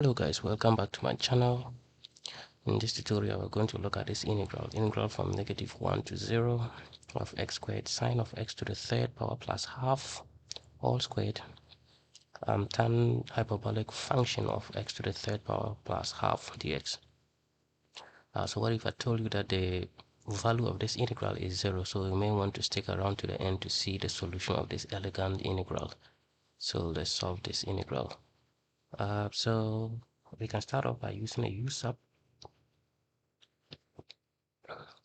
Hello guys, welcome back to my channel. In this tutorial we're going to look at this integral from -1 to 0 of x squared sine of x to the third power plus half all squared tan hyperbolic function of x to the third power plus half dx. So what if I told you that the value of this integral is 0? So you may want to stick around to the end to see the solution of this elegant integral. So let's solve this integral. So we can start off by using a u-sub.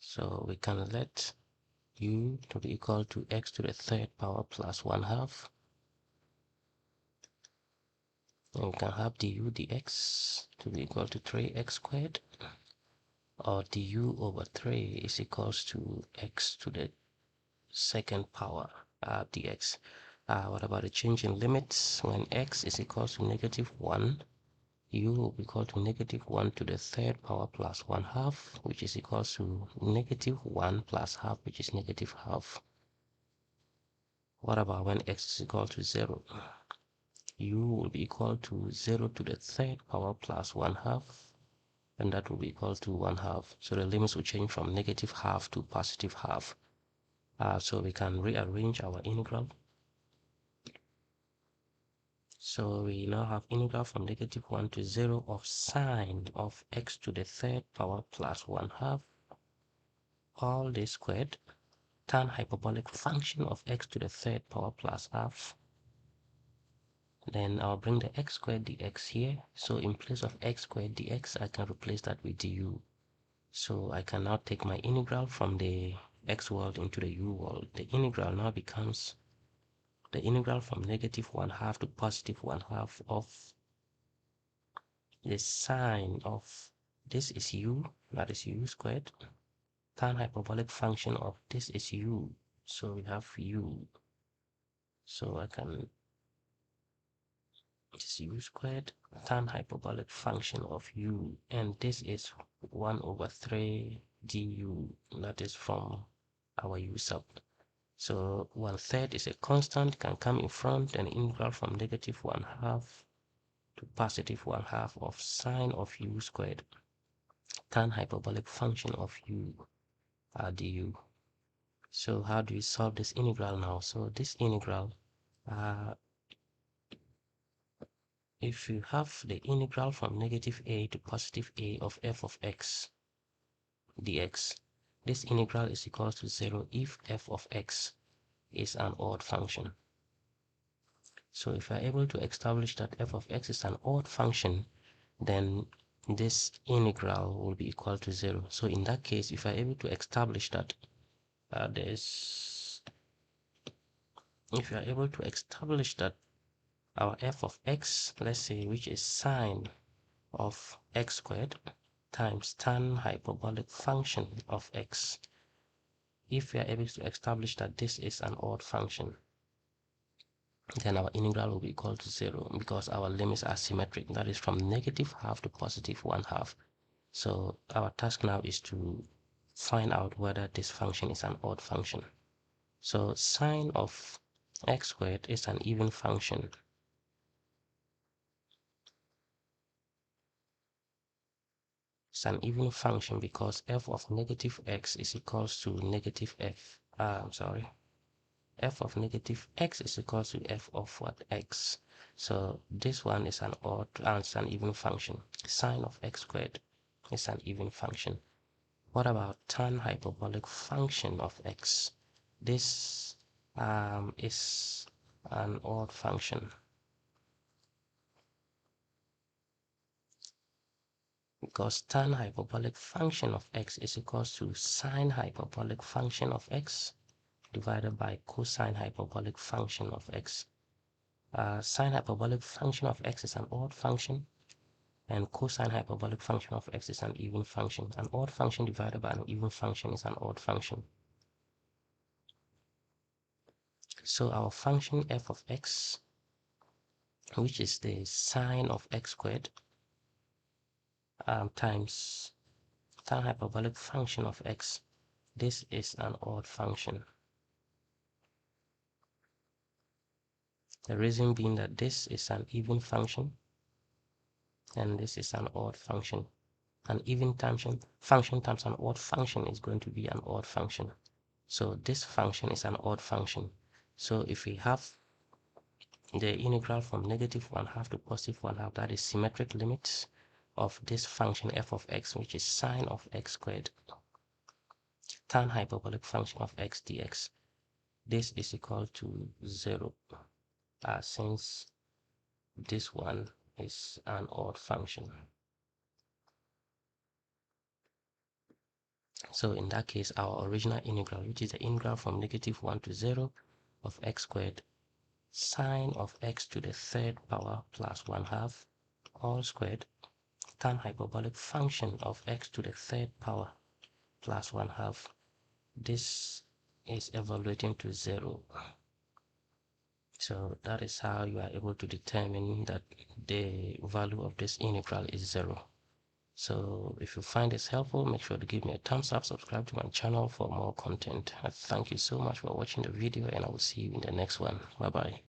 So we can let u to be equal to x to the third power plus 1/2. And we can have du dx to be equal to 3x squared, or du over 3 is equals to x to the second power dx. What about the change in limits? When x is equals to -1, u will be equal to -1 to the third power plus 1/2, which is equals to -1 plus half, which is -half. What about when x is equal to 0? U will be equal to 0 to the third power plus 1/2, and that will be equal to 1/2. So the limits will change from -half to +half. So we can rearrange our integral. So we now have integral from -1 to 0 of sine of x to the third power plus 1/2 all this squared tan hyperbolic function of x to the third power plus half. Then I'll bring the x squared dx here. So in place of x squared dx, I can replace that with du. So I can now take my integral from the x world into the u world. The integral now becomes the integral from -1/2 to +1/2 of the sine of this is u, that is u squared, tan hyperbolic function of this is u. So we have u. So I can is u squared tan hyperbolic function of u, and this is 1/3 du, that is from our u sub. So 1/3 is a constant, can come in front, and integral from -1/2 to +1/2 of sine of u squared tan hyperbolic function of u du. So how do we solve this integral now? So this integral, if you have the integral from -a to +a of f of x dx, this integral is equal to 0 if f of x is an odd function. So if you're able to establish that f of x is an odd function, then this integral will be equal to 0. So in that case, if you're able to establish that if you're able to establish that our f of x, let's say, which is sine of x squared times tan hyperbolic function of x, if we are able to establish that this is an odd function, then our integral will be equal to 0 because our limits are symmetric, that is from -half to +1/2. So our task now is to find out whether this function is an odd function. So sine of x squared is an even function. It's an even function because f of -x is equals to f of -x is equals to f of what, x. So this one is an odd and it's an even function. Sine of x squared is an even function. What about tan hyperbolic function of x? This is an odd function because tan hyperbolic function of x is equals to sine hyperbolic function of x divided by cosine hyperbolic function of x. Sine hyperbolic function of x is an odd function, and cosine hyperbolic function of x is an even function. An odd function divided by an even function is an odd function. So our function f of x, which is the sine of x squared, times tan hyperbolic function of x, this is an odd function. The reason being that this is an even function and this is an odd function. An even function times an odd function is going to be an odd function. So this function is an odd function. So if we have the integral from -1/2 to +1/2, that is symmetric limits of this function f of x, which is sine of x squared, tan hyperbolic function of x dx. This is equal to 0, since this one is an odd function. So in that case, our original integral, which is the integral from -1 to 0 of x squared sine of x to the third power plus 1/2 all squared tan hyperbolic function of x to the third power plus 1/2. This is evaluating to 0. So that is how you are able to determine that the value of this integral is 0. So if you find this helpful, make sure to give me a thumbs up, subscribe to my channel for more content. Thank you so much for watching the video, and I will see you in the next one. Bye bye.